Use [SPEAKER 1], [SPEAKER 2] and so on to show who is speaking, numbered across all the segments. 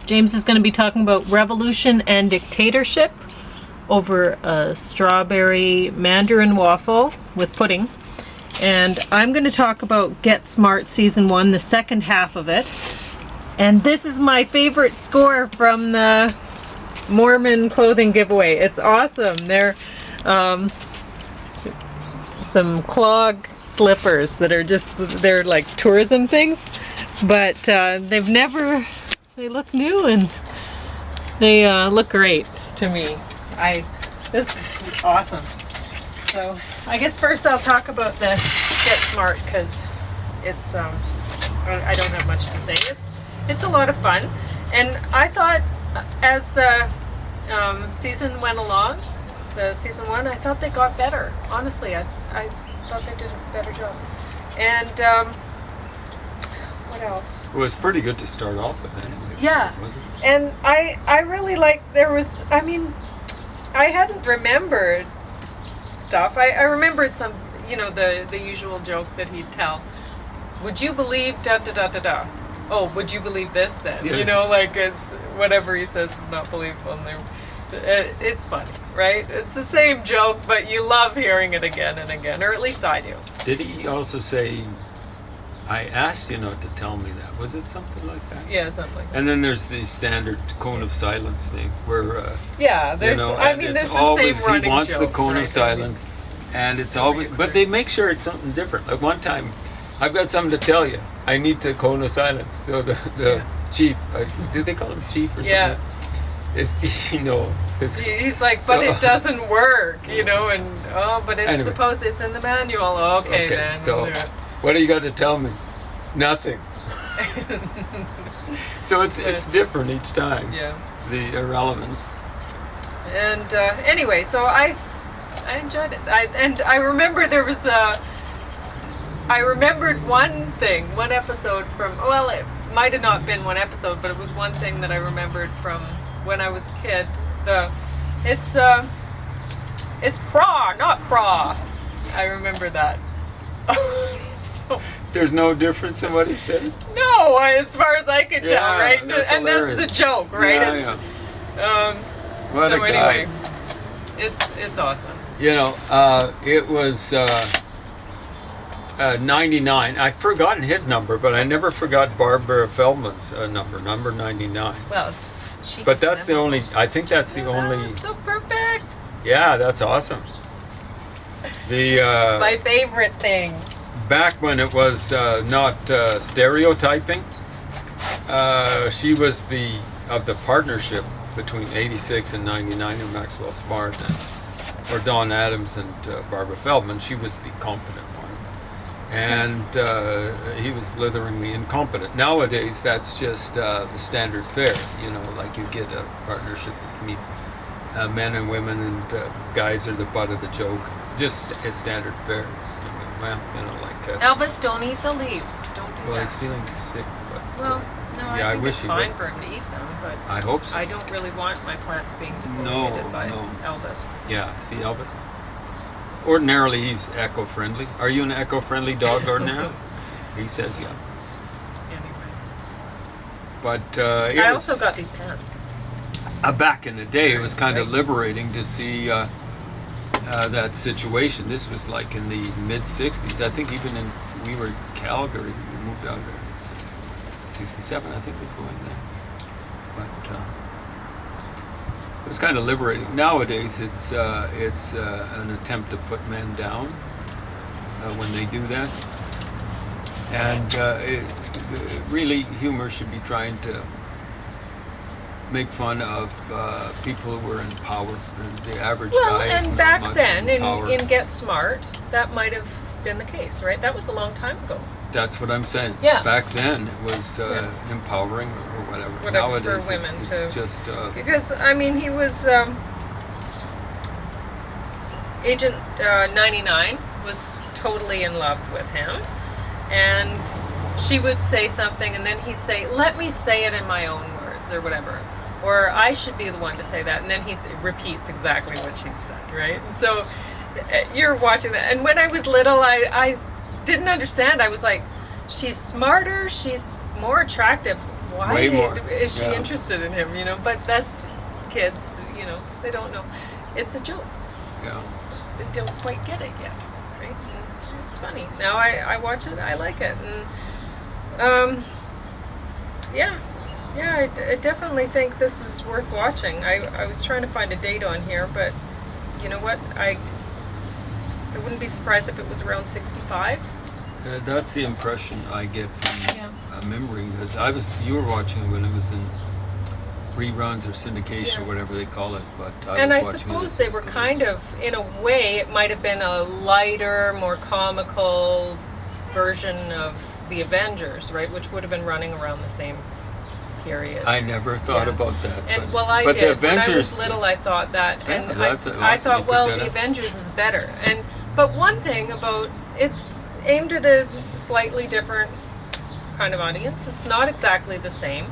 [SPEAKER 1] James is going to be talking about revolution and dictatorship over a strawberry Mandarin waffle with pudding. And I'm going to talk about Get Smart Season 1, the second half of it. And this is my favorite score from the Mormon clothing giveaway. It's awesome. They're some clog slippers that are just, they're like tourism things, but they look new and they look great to me. This is awesome. So I guess first I'll talk about the Get Smart, because it's I don't have much to say. It's a lot of fun, and I thought as the season went along, the season 1, I thought they got better. Honestly, I thought they did a better job. And what else?
[SPEAKER 2] Well, it's pretty good to start off with anyway.
[SPEAKER 1] Yeah.
[SPEAKER 2] Was it?
[SPEAKER 1] And I really liked, I hadn't remembered stuff. I remembered some, the usual joke that he'd tell. Would you believe da da da da da? Oh, would you believe this then?
[SPEAKER 2] Yeah.
[SPEAKER 1] It's whatever he says is not believable. And it's funny, right? It's the same joke, but you love hearing it again and again, or at least I do.
[SPEAKER 2] Did he also say, I asked you not to tell me that? Was it something like that?
[SPEAKER 1] Yeah, something like that.
[SPEAKER 2] And then there's the standard cone of silence thing where,
[SPEAKER 1] there's,
[SPEAKER 2] there's
[SPEAKER 1] the
[SPEAKER 2] always,
[SPEAKER 1] same running
[SPEAKER 2] he wants
[SPEAKER 1] jokes,
[SPEAKER 2] the cone
[SPEAKER 1] right?
[SPEAKER 2] of silence, and it's always, but they make sure it's something different. Like one time, I've got something to tell you. I need the cone of silence. So the chief, did they call him chief or something?
[SPEAKER 1] Yeah.
[SPEAKER 2] He knows.
[SPEAKER 1] He's like, but it doesn't work, but it's supposed, it's in the manual. Okay, then.
[SPEAKER 2] So,
[SPEAKER 1] we'll do it.
[SPEAKER 2] what do you got to tell me? Nothing. So it's different each time.
[SPEAKER 1] Yeah.
[SPEAKER 2] The irrelevance.
[SPEAKER 1] And anyway, so I enjoyed it. I remember there was I remembered one episode from, well, it might have not been one episode, but it was one thing that I remembered from when I was a kid. It's craw, not craw. I remember that. So,
[SPEAKER 2] there's no difference in what he says?
[SPEAKER 1] no, as far as I could tell, right? And that's
[SPEAKER 2] hilarious.
[SPEAKER 1] the joke, right?
[SPEAKER 2] What a guy.
[SPEAKER 1] Anyway, it's awesome.
[SPEAKER 2] It was 99. I've forgotten his number, but I never forgot Barbara Feldman's number 99.
[SPEAKER 1] Well,
[SPEAKER 2] but that's the only, I think that's the only.
[SPEAKER 1] It's so perfect.
[SPEAKER 2] Yeah, that's awesome.
[SPEAKER 1] My favorite thing.
[SPEAKER 2] Back when it was not stereotyping, she was of the partnership between 86 and 99 in Maxwell Smart, or Don Adams and Barbara Feldman. She was the competent one, and he was blitheringly incompetent. Nowadays, that's just the standard fare. Like you get a partnership between men and women, and guys are the butt of the joke. Just a standard fare. Well,
[SPEAKER 1] Elvis, don't eat the leaves. Don't do that.
[SPEAKER 2] Well, he's feeling sick, but
[SPEAKER 1] no,
[SPEAKER 2] yeah,
[SPEAKER 1] I think
[SPEAKER 2] wish
[SPEAKER 1] it's
[SPEAKER 2] he
[SPEAKER 1] fine
[SPEAKER 2] would.
[SPEAKER 1] for him to eat them, but
[SPEAKER 2] I hope so.
[SPEAKER 1] I don't really want my plants being defoliated by Elvis.
[SPEAKER 2] Yeah, see Elvis? Ordinarily, he's eco-friendly. Are you an eco-friendly dog ordinarily? He says yeah.
[SPEAKER 1] Anyway.
[SPEAKER 2] But
[SPEAKER 1] I also got these pants.
[SPEAKER 2] Back in the day, it was kind of liberating to see that situation. This was like in the mid-'60s. I think even we were in Calgary. We moved out there. 67, I think, was going then. But it was kind of liberating. Nowadays, it's an attempt to put men down when they do that. And really, humor should be trying to make fun of people who were in power, and the average guy is
[SPEAKER 1] and
[SPEAKER 2] not
[SPEAKER 1] back
[SPEAKER 2] much
[SPEAKER 1] then
[SPEAKER 2] in power.
[SPEAKER 1] in Get Smart, that might have been the case, right? That was a long time ago.
[SPEAKER 2] That's what I'm saying.
[SPEAKER 1] Yeah.
[SPEAKER 2] Back then, it was empowering or whatever. Nowadays,
[SPEAKER 1] for women
[SPEAKER 2] it's just.
[SPEAKER 1] Because he was Agent 99 was totally in love with him, and she would say something, and then he'd say, "Let me say it in my own words," or whatever. Or I should be the one to say that, and then he repeats exactly what she said, right? So you're watching that, and when I was little, I didn't understand. I was like, she's smarter, she's more attractive.
[SPEAKER 2] Way more.
[SPEAKER 1] is she
[SPEAKER 2] Yeah.
[SPEAKER 1] interested in him? But that's kids. They don't know. It's a joke.
[SPEAKER 2] Yeah.
[SPEAKER 1] They don't quite get it yet, right? And it's funny. Now I watch it. I like it, and yeah. I definitely think this is worth watching. I was trying to find a date on here, but you know what? I wouldn't be surprised if it was around 65.
[SPEAKER 2] That's the impression I get from
[SPEAKER 1] Yeah.
[SPEAKER 2] remembering, because you were watching it when it was in reruns or syndication
[SPEAKER 1] Yeah.
[SPEAKER 2] or whatever they call it, but
[SPEAKER 1] And I
[SPEAKER 2] was watching it
[SPEAKER 1] suppose
[SPEAKER 2] as
[SPEAKER 1] they
[SPEAKER 2] it was
[SPEAKER 1] were
[SPEAKER 2] coming.
[SPEAKER 1] kind of, in a way, it might have been a lighter, more comical version of the Avengers, right? Which would have been running around the same period.
[SPEAKER 2] I never thought
[SPEAKER 1] Yeah.
[SPEAKER 2] about that.
[SPEAKER 1] And
[SPEAKER 2] but,
[SPEAKER 1] I
[SPEAKER 2] but
[SPEAKER 1] did.
[SPEAKER 2] the Avengers,
[SPEAKER 1] When I was little, I thought that, and
[SPEAKER 2] Yeah, that's
[SPEAKER 1] I
[SPEAKER 2] awesome.
[SPEAKER 1] thought,
[SPEAKER 2] You picked
[SPEAKER 1] well,
[SPEAKER 2] that
[SPEAKER 1] the
[SPEAKER 2] up.
[SPEAKER 1] Avengers is better. But one thing about it's aimed at a slightly different kind of audience. It's not exactly the same,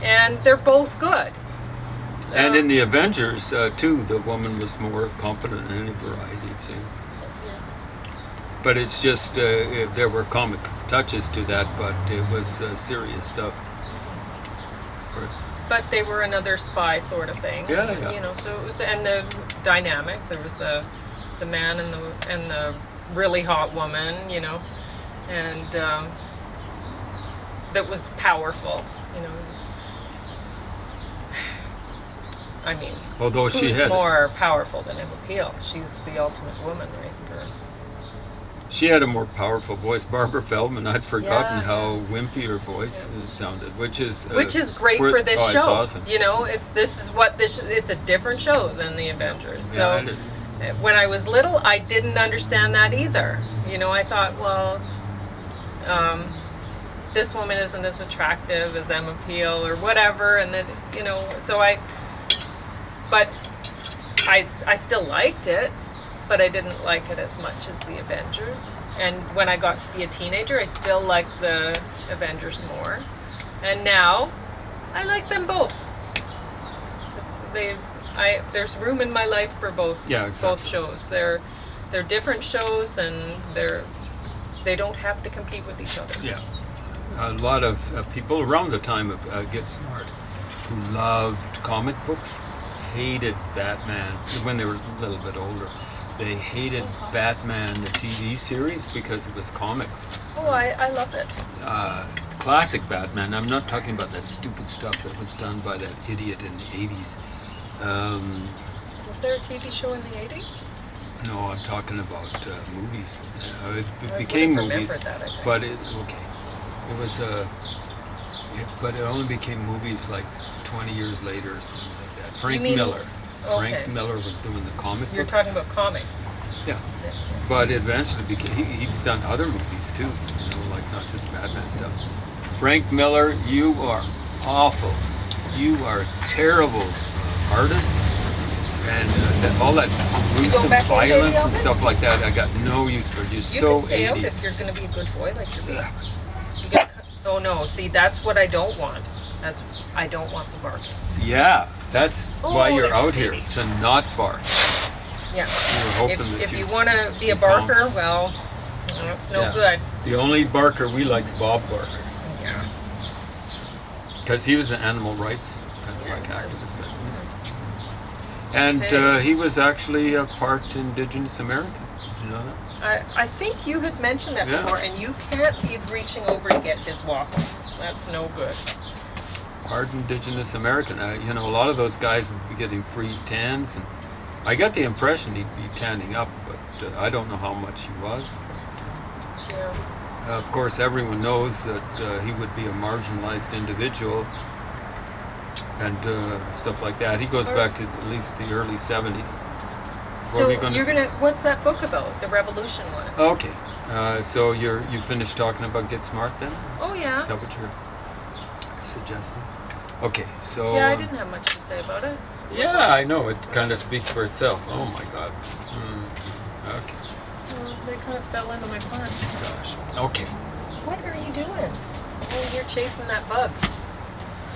[SPEAKER 1] and they're both good.
[SPEAKER 2] And in the Avengers, too, the woman was more competent in any variety of things. But it's just, there were comic touches to that, but it was serious stuff.
[SPEAKER 1] But they were another spy sort of thing.
[SPEAKER 2] Yeah.
[SPEAKER 1] So it was, and the dynamic. There was the man and the really hot woman, and that was powerful, I mean,
[SPEAKER 2] Although she
[SPEAKER 1] who's
[SPEAKER 2] had
[SPEAKER 1] more powerful than Emma Peel? She's the ultimate woman, right?
[SPEAKER 2] She had a more powerful voice. Barbara Feldman, I'd forgotten
[SPEAKER 1] Yeah,
[SPEAKER 2] how wimpy her voice sounded, which is
[SPEAKER 1] great for this show.
[SPEAKER 2] It's awesome.
[SPEAKER 1] It's a different show than the Avengers.
[SPEAKER 2] Yeah,
[SPEAKER 1] So when I was little, I didn't understand that either. I thought, well, this woman isn't as attractive as Emma Peel or whatever, and then but I still liked it. But I didn't like it as much as the Avengers. And when I got to be a teenager, I still liked the Avengers more. And now, I like them both. There's room in my life for both.
[SPEAKER 2] Yeah, exactly.
[SPEAKER 1] Both shows. They're different shows, and they don't have to compete with each other.
[SPEAKER 2] Yeah, a lot of people around the time of Get Smart who loved comic books hated Batman when they were a little bit older. They hated Batman, the TV series, because it was comic.
[SPEAKER 1] Oh, I love it.
[SPEAKER 2] Classic Batman. I'm not talking about that stupid stuff that was done by that idiot in the 80s.
[SPEAKER 1] Was there a TV show in the 80s?
[SPEAKER 2] No, I'm talking about movies. It
[SPEAKER 1] I
[SPEAKER 2] became
[SPEAKER 1] would have
[SPEAKER 2] movies,
[SPEAKER 1] remembered that, I think.
[SPEAKER 2] but it was but it only became movies like 20 years later or something like that. Frank Miller.
[SPEAKER 1] Okay.
[SPEAKER 2] Frank Miller was doing the comic
[SPEAKER 1] You're
[SPEAKER 2] book.
[SPEAKER 1] talking about comics.
[SPEAKER 2] Yeah. But eventually he's done other movies too, like not just Batman stuff. Frank Miller, you are awful. You are a terrible artist. And all that gruesome
[SPEAKER 1] back in, baby
[SPEAKER 2] violence and
[SPEAKER 1] Elvis?
[SPEAKER 2] stuff like that, I got no use for. You're
[SPEAKER 1] You
[SPEAKER 2] so
[SPEAKER 1] can stay out
[SPEAKER 2] 80s.
[SPEAKER 1] if you're going to be a good boy like you're being. Oh no, see, that's what I don't want. I don't want the barking.
[SPEAKER 2] Yeah, that's why you're
[SPEAKER 1] that's
[SPEAKER 2] out
[SPEAKER 1] baby.
[SPEAKER 2] here, to not bark.
[SPEAKER 1] Yeah.
[SPEAKER 2] We were hoping
[SPEAKER 1] If
[SPEAKER 2] that
[SPEAKER 1] you want to be a
[SPEAKER 2] calm.
[SPEAKER 1] barker, well, that's no
[SPEAKER 2] Yeah.
[SPEAKER 1] good.
[SPEAKER 2] The only barker we like is Bob Barker,
[SPEAKER 1] Yeah.
[SPEAKER 2] because he was an animal rights kind of like activist. And
[SPEAKER 1] Okay.
[SPEAKER 2] he was actually a part Indigenous American. Did you know that?
[SPEAKER 1] I think you had mentioned that
[SPEAKER 2] Yeah.
[SPEAKER 1] before, and you can't be reaching over to get his waffle. That's no good.
[SPEAKER 2] Part Indigenous American. A lot of those guys would be getting free tans, and I got the impression he'd be tanning up, but I don't know how much he was.
[SPEAKER 1] Yeah.
[SPEAKER 2] Of course, everyone knows that he would be a marginalized individual and stuff like that. He goes back to at least the early 70s.
[SPEAKER 1] So
[SPEAKER 2] we gonna
[SPEAKER 1] you're
[SPEAKER 2] say?
[SPEAKER 1] gonna. What's that book about? The Revolution one.
[SPEAKER 2] Okay, so you finished talking about Get Smart then?
[SPEAKER 1] Oh yeah.
[SPEAKER 2] Is that what you're suggesting? Okay, so...
[SPEAKER 1] Yeah, I didn't have much to say about it.
[SPEAKER 2] Yeah, I know. It kind of speaks for itself. Oh my God. Okay.
[SPEAKER 1] Well, they kind of fell into my punch.
[SPEAKER 2] Gosh. Okay.
[SPEAKER 1] What are you doing? Oh, you're chasing that bug.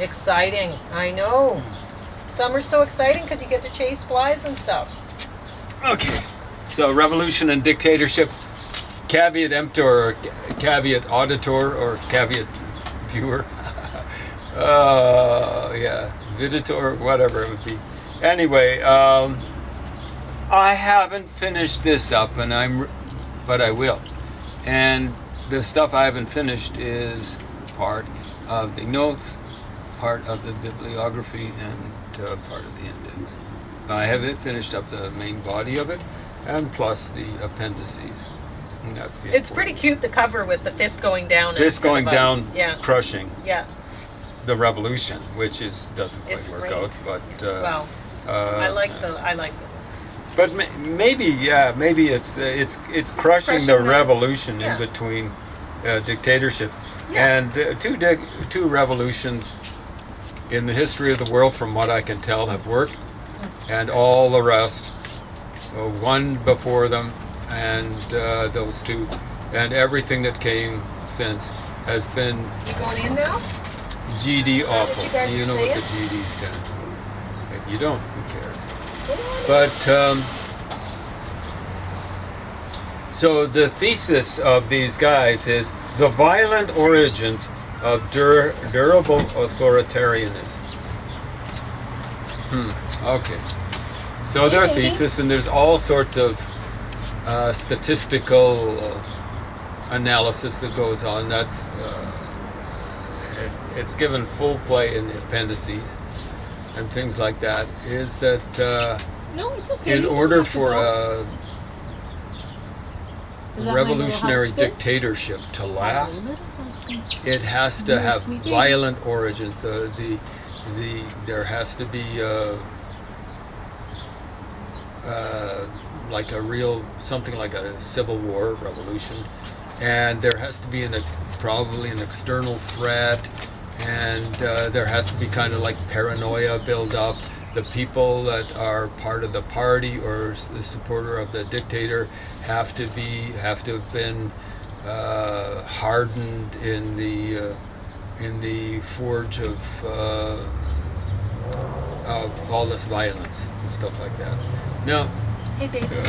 [SPEAKER 1] Exciting. I know. Summer's so exciting because you get to chase flies and stuff.
[SPEAKER 2] Okay. So Revolution and Dictatorship, caveat emptor, or caveat auditor, or caveat viewer. Yeah, Viditor, whatever it would be. Anyway, I haven't finished this up, but I will. And the stuff I haven't finished is part of the notes, part of the bibliography, and part of the index. I haven't finished up the main body of it, and plus the appendices. And that's the
[SPEAKER 1] It's pretty cute, the cover with the fist going down.
[SPEAKER 2] Fist going down,
[SPEAKER 1] yeah.
[SPEAKER 2] crushing
[SPEAKER 1] Yeah.
[SPEAKER 2] the revolution, which doesn't quite
[SPEAKER 1] It's
[SPEAKER 2] work
[SPEAKER 1] great.
[SPEAKER 2] out. But
[SPEAKER 1] Wow. I like the.
[SPEAKER 2] But maybe it's crushing the revolution
[SPEAKER 1] yeah.
[SPEAKER 2] in between dictatorship
[SPEAKER 1] Yeah.
[SPEAKER 2] and two revolutions in the history of the world, from what I can tell, have worked, and all the rest, one before them, and those two, and everything that came since has been
[SPEAKER 1] You going in now?
[SPEAKER 2] GD
[SPEAKER 1] what
[SPEAKER 2] awful.
[SPEAKER 1] you guys
[SPEAKER 2] You
[SPEAKER 1] are
[SPEAKER 2] know what the
[SPEAKER 1] saying?
[SPEAKER 2] GD stands for. If you don't, who cares? But so the thesis of these guys is the violent origins of durable authoritarianism. Okay. So their thesis, and there's all sorts of statistical analysis that goes on. That's it's given full play in the appendices and things like that. Is that
[SPEAKER 1] No, it's okay.
[SPEAKER 2] in order for a revolutionary dictatorship to last, it has to have violent origins. There has to be like a real, something like a civil war, revolution, and there has to be probably an external threat, and there has to be kind of like paranoia build up. The people that are part of the party or the supporter of the dictator have to have been hardened in the forge of all this violence and stuff like that. Now,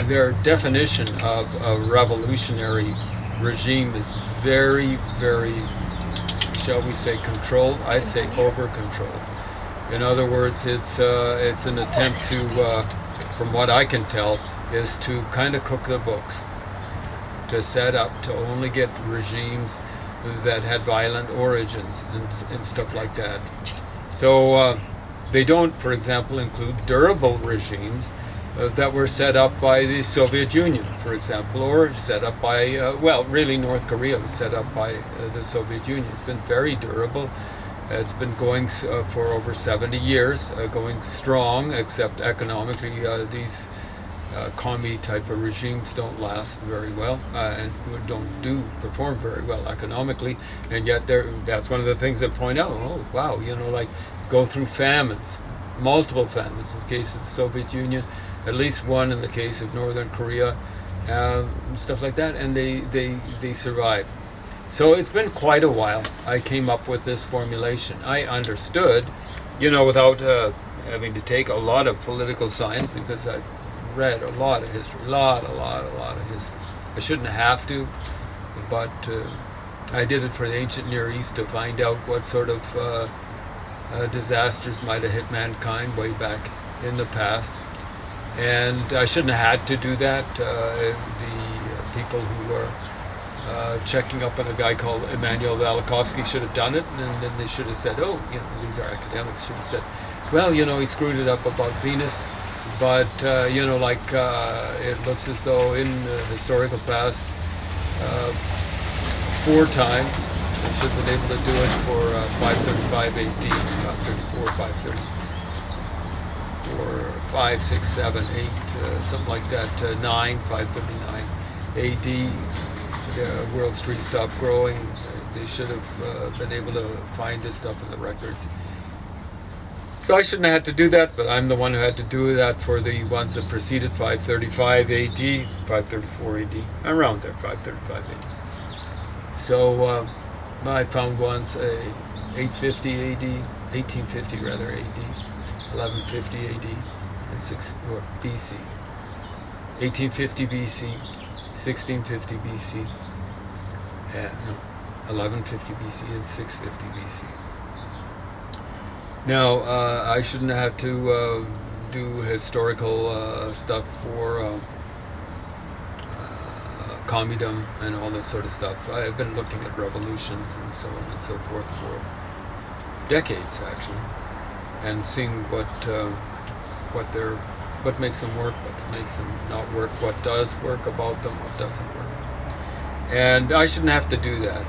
[SPEAKER 2] their definition of a revolutionary regime is very, very, shall we say, controlled? I'd say over-controlled. In other words, it's an attempt to, from what I can tell, is to kind of cook the books, to set up to only get regimes that had violent origins and stuff like that. So they don't, for example, include durable regimes that were set up by the Soviet Union, for example, or set up by, really North Korea was set up by the Soviet Union. It's been very durable. It's been going for over 70 years, going strong, except economically these commie type of regimes don't last very well and don't perform very well economically, and yet that's one of the things that point out, oh wow, like go through famines, multiple famines in the case of the Soviet Union, at least one in the case of Northern Korea, stuff like that, and they survive. So it's been quite a while. I came up with this formulation. I understood, without having to take a lot of political science, because I've read a lot of history, a lot of history. I shouldn't have to, but I did it for the ancient Near East to find out what sort of disasters might have hit mankind way back in the past. And I shouldn't have had to do that. The people who were checking up on a guy called Immanuel Velikovsky should have done it, and then they should have said, oh, these are academics, should have said, well, he screwed it up about Venus, but, it looks as though in the historical past, 4 times, they should have been able to do it for 535 AD, 534, 530, or 5, 6, 7, 8, something like that, 9, 539 AD. The World Street stopped growing. They should have been able to find this stuff in the records. So I shouldn't have had to do that, but I'm the one who had to do that for the ones that preceded 535 AD, 534 AD, around there, 535 AD. So I found ones 850 AD, 1850 rather AD, 1150 AD, and BC, 1850 BC, 1650 BC, 1150 BC, and 650 BC. Now, I shouldn't have to do historical stuff for communism and all this sort of stuff. I've been looking at revolutions and so on and so forth for decades, actually, and seeing what makes them work, what makes them not work, what does work about them, what doesn't work. And I shouldn't have to do that.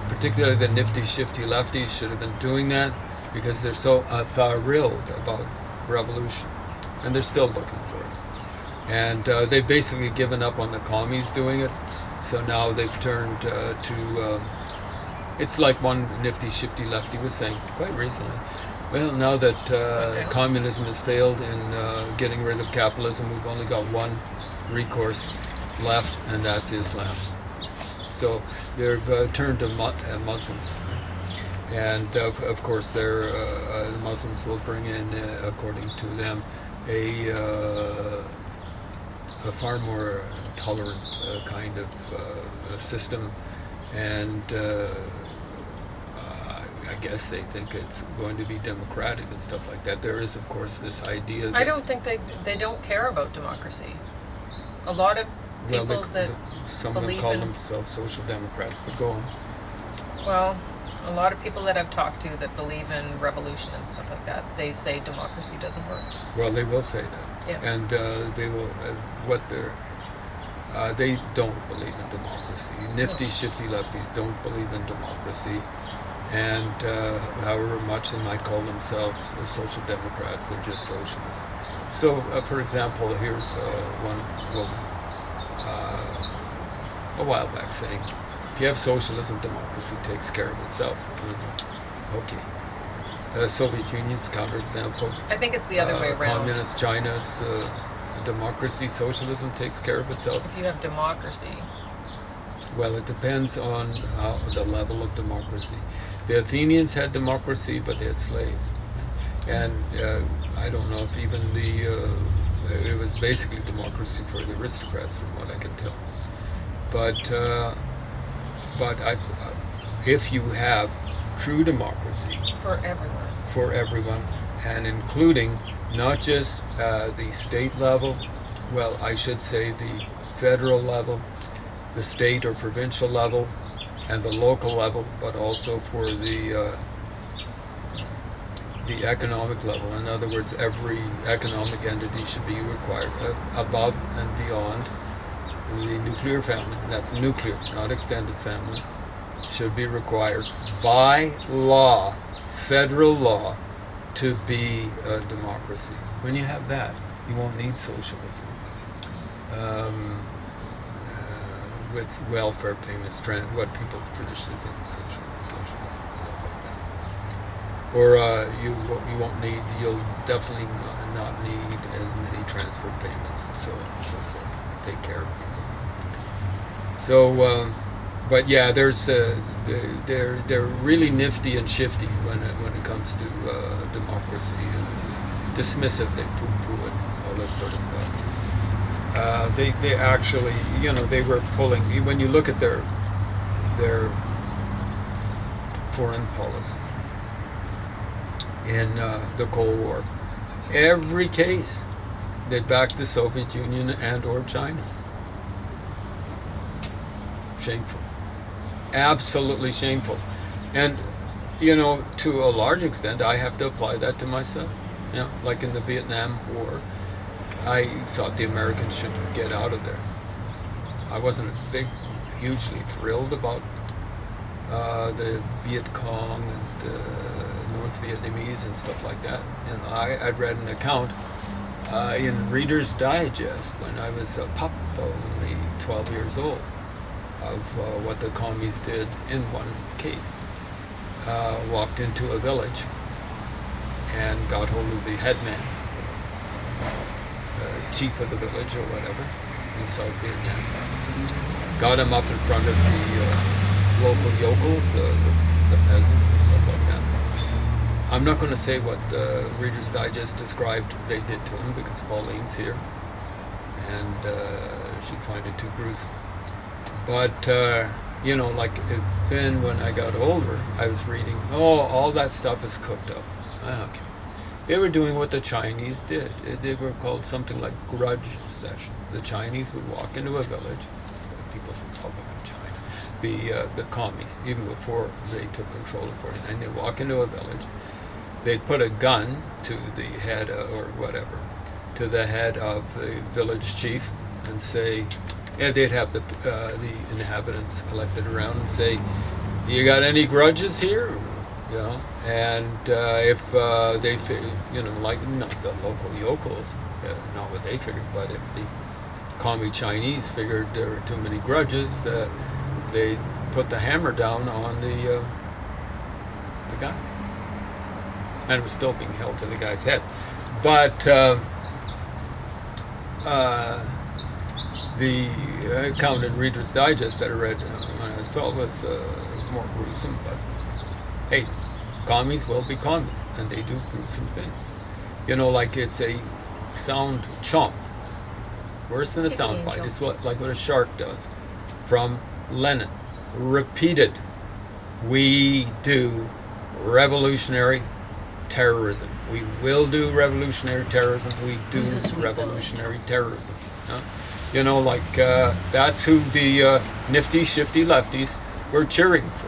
[SPEAKER 2] Particularly the nifty shifty lefties should have been doing that because they're so thrilled about revolution, and they're still looking for it. And they've basically given up on the commies doing it, so now they've turned to. It's like one nifty shifty lefty was saying quite recently. Well, now that communism has failed in getting rid of capitalism, we've only got one recourse left, and that's Islam. So they've turned to Muslims, and of course, the Muslims will bring in, according to them, a far more tolerant kind of system, and I guess they think it's going to be democratic and stuff like that. There is, of course, this idea that
[SPEAKER 1] I don't think they don't care about democracy. A lot of people
[SPEAKER 2] some of them call themselves social democrats, but go on.
[SPEAKER 1] Well, a lot of people that I've talked to that believe in revolution and stuff like that, they say democracy doesn't work.
[SPEAKER 2] Well, they will say that,
[SPEAKER 1] yeah.
[SPEAKER 2] And they will. They don't believe in democracy. Nifty, shifty lefties don't believe in democracy, and however much they might call themselves social democrats, they're just socialists. So, for example, here's one woman a while back saying, if you have socialism, democracy takes care of itself. Okay. Soviet Union's counterexample.
[SPEAKER 1] I think it's the other way around.
[SPEAKER 2] Communist China's democracy, socialism takes care of itself.
[SPEAKER 1] If you have democracy.
[SPEAKER 2] Well, it depends on the level of democracy. The Athenians had democracy, but they had slaves. And I don't know if even it was basically democracy for the aristocrats, from what I can tell. But if you have true democracy
[SPEAKER 1] For everyone,
[SPEAKER 2] and including not just the state level, well, I should say the federal level, the state or provincial level, and the local level, but also for the economic level. In other words, every economic entity should be required above and beyond the nuclear family. That's nuclear, not extended family. Should be required by law, federal law, to be a democracy. When you have that, you won't need socialism. With welfare payments, what people traditionally think of socialism and stuff like that. Or you'll definitely not need as many transfer payments and so on and so forth to take care of people. So, but yeah, they're really nifty and shifty when it comes to democracy. Dismissive, they poo-poo it, all that sort of stuff. They actually, they were pulling. When you look at their foreign policy in the Cold War, every case they backed the Soviet Union and or China. Shameful, absolutely shameful. And to a large extent, I have to apply that to myself. Like in the Vietnam War, I thought the Americans should get out of there. I wasn't hugely thrilled about the Viet Cong and North Vietnamese and stuff like that. And I'd read an account in Reader's Digest when I was a pup, only 12 years old, of what the commies did in one case. Walked into a village and got hold of the headman, chief of the village or whatever, in South Vietnam. Got him up in front of the local yokels, the peasants and stuff like that. I'm not going to say what the Reader's Digest described they did to him because Pauline's here, and she'd find it too gruesome. But, then when I got older, I was reading, all that stuff is cooked up. Okay. They were doing what the Chinese did. They were called something like grudge sessions. The Chinese would walk into a village, the People's Republic of China, the commies, even before they took control of 49, they'd walk into a village, they'd put a gun to the head or whatever, to the head of the village chief and say, yeah, they'd have the inhabitants collected around and say, you got any grudges here? You know, and if they, like not the local yokels, not what they figured, but if the commie Chinese figured there were too many grudges, they'd put the hammer down on the guy, and it was still being held to the guy's head. But the account in Reader's Digest that I read when I was 12 was more gruesome, but hey, commies will be commies, and they do gruesome things. You know, like it's a sound chomp, worse than a sound bite. It's like what a shark does. From Lenin, repeated, we do revolutionary terrorism. We will do revolutionary terrorism. We do revolutionary terrorism. Huh? You know, like that's who the nifty, shifty lefties were cheering for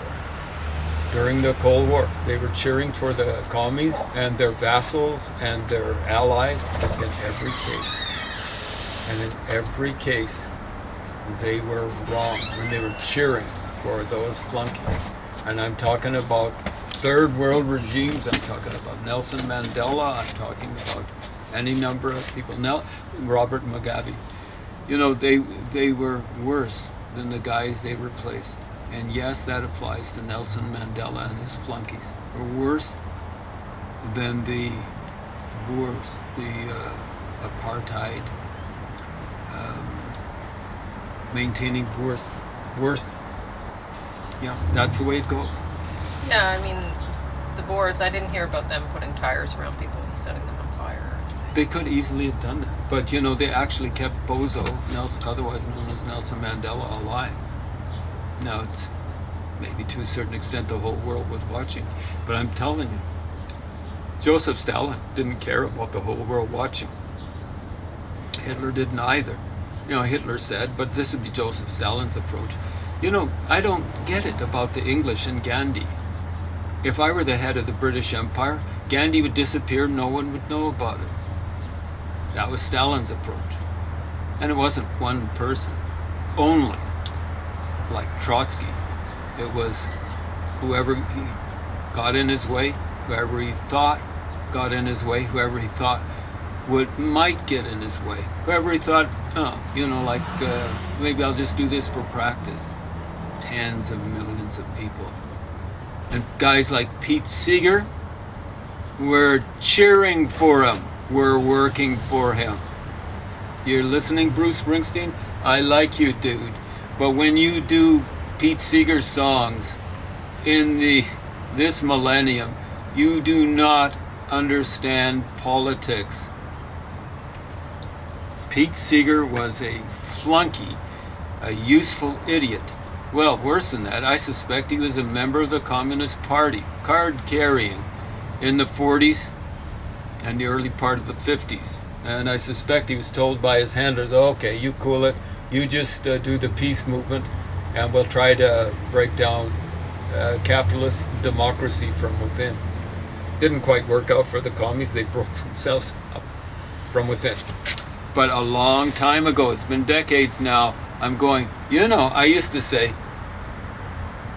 [SPEAKER 2] during the Cold War. They were cheering for the commies and their vassals and their allies in every case. And in every case, they were wrong when they were cheering for those flunkies. And I'm talking about third world regimes. I'm talking about Nelson Mandela. I'm talking about any number of people. Robert Mugabe. You know, they were worse than the guys they replaced. And yes, that applies to Nelson Mandela and his flunkies. Or worse than the Boers, the apartheid, maintaining Boers. Worse. Yeah, that's the way it goes.
[SPEAKER 3] Yeah, I mean, the Boers, I didn't hear about them putting tires around people and setting them on fire.
[SPEAKER 2] They could easily have done that. But, you know, they actually kept Bozo, otherwise known as Nelson Mandela, alive. Now, it's maybe to a certain extent the whole world was watching. But I'm telling you, Joseph Stalin didn't care about the whole world watching. Hitler didn't either. You know, Hitler said, but this would be Joseph Stalin's approach. You know, I don't get it about the English and Gandhi. If I were the head of the British Empire, Gandhi would disappear, no one would know about it. That was Stalin's approach. And it wasn't one person only, like Trotsky. It was whoever he got in his way, whoever he thought got in his way, whoever he thought might get in his way, whoever he thought, maybe I'll just do this for practice. Tens of millions of people. And guys like Pete Seeger were cheering for him, were working for him. You're listening, Bruce Springsteen? I like you, dude. But when you do Pete Seeger songs in this millennium, you do not understand politics. Pete Seeger was a flunky, a useful idiot. Well, worse than that, I suspect he was a member of the Communist Party, card-carrying in the 40s and the early part of the 50s. And I suspect he was told by his handlers, okay, you cool it, you just do the peace movement, and we'll try to break down capitalist democracy from within. Didn't quite work out for the commies. They broke themselves up from within. But a long time ago, it's been decades now, I'm going, I used to say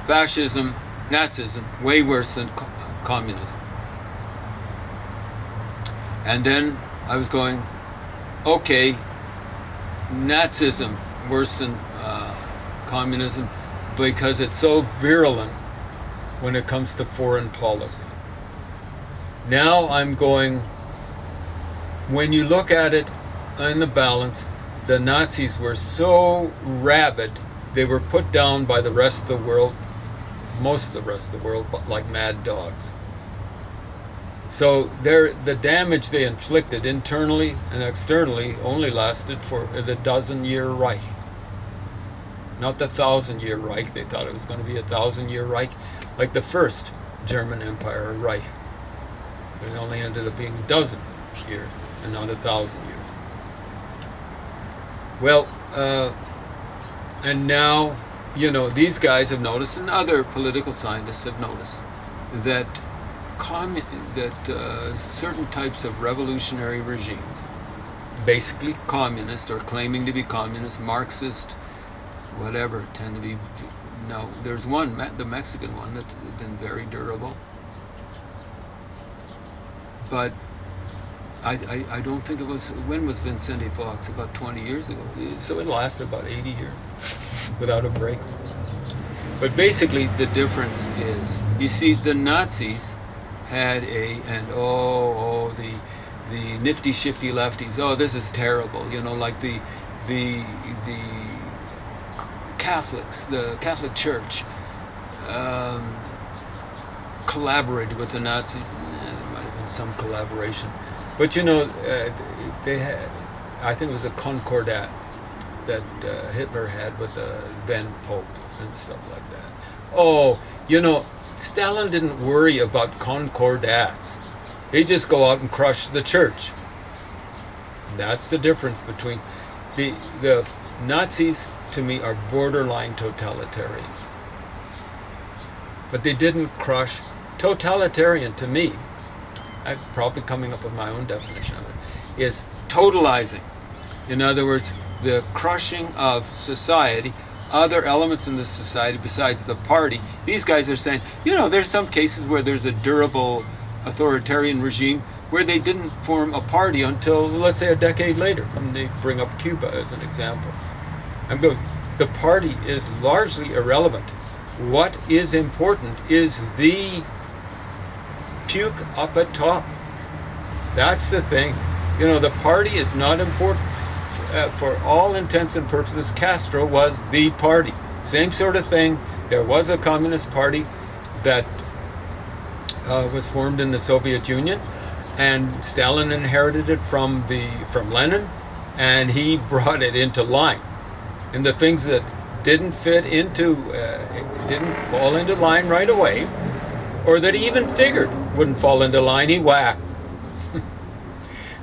[SPEAKER 2] fascism, Nazism, way worse than communism. And then I was going, okay, Nazism worse than communism because it's so virulent when it comes to foreign policy. Now I'm going, when you look at it in the balance, the Nazis were so rabid, they were put down by the rest of the world, most of the rest of the world, but like mad dogs. So the damage they inflicted internally and externally only lasted for the dozen-year Reich. Not the 1,000-year Reich. They thought it was going to be a 1,000-year Reich, like the first German Empire, Reich. It only ended up being a dozen years and not 1,000 years. Well, and now, these guys have noticed, and other political scientists have noticed, that certain types of revolutionary regimes, basically communist or claiming to be communist, Marxist, whatever, tend to be. No, there's one, the Mexican one, that's been very durable. But I don't think it was. When was Vicente Fox? About 20 years ago. So it lasted about 80 years without a break. But basically, the difference is, you see, the Nazis had the nifty shifty lefties. Oh, this is terrible. Like the Catholics, the Catholic Church, collaborated with the Nazis. There might have been some collaboration, but they had. I think it was a concordat that Hitler had with the then Pope and stuff like that. Oh, Stalin didn't worry about concordats. They just go out and crush the church. And that's the difference between the Nazis. To me, are borderline totalitarians. But they didn't crush. Totalitarian, to me, I'm probably coming up with my own definition of it, is totalizing. In other words, the crushing of society, other elements in the society besides the party. These guys are saying, there's some cases where there's a durable authoritarian regime where they didn't form a party until, let's say, a decade later. And they bring up Cuba as an example. The party is largely irrelevant. What is important is the puke up at top. That's the thing. The party is not important. For all intents and purposes, Castro was the party. Same sort of thing. There was a Communist Party that was formed in the Soviet Union, and Stalin inherited it from Lenin, and he brought it into line. And the things that didn't didn't fall into line right away, or that he even figured wouldn't fall into line, he whacked.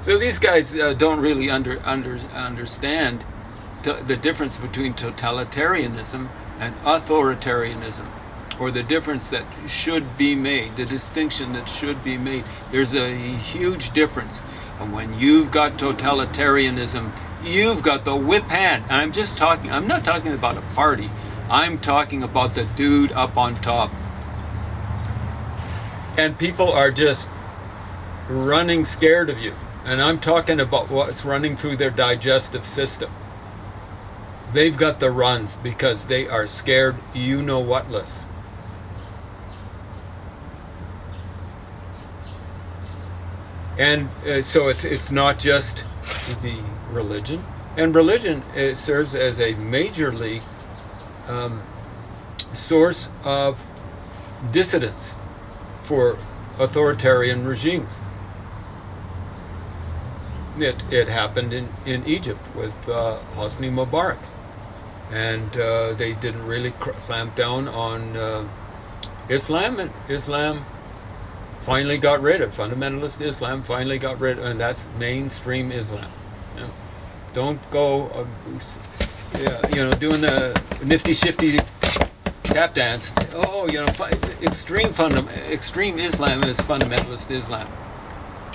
[SPEAKER 2] So these guys don't really understand the difference between totalitarianism and authoritarianism, or the difference that should be made, the distinction that should be made. There's a huge difference. And when you've got totalitarianism, you've got the whip hand. And I'm not talking about a party. I'm talking about the dude up on top. And people are just running scared of you. And I'm talking about what's running through their digestive system. They've got the runs because they are scared you-know-what-less. And so it's not just the religion. And religion serves as a major league source of dissidence for authoritarian regimes. It happened in Egypt with Hosni Mubarak. And they didn't really clamp down on Islam, and Islam finally got rid of, fundamentalist Islam finally got rid of, and that's mainstream Islam. Don't go doing the nifty shifty tap dance and say, extreme Islam is fundamentalist Islam.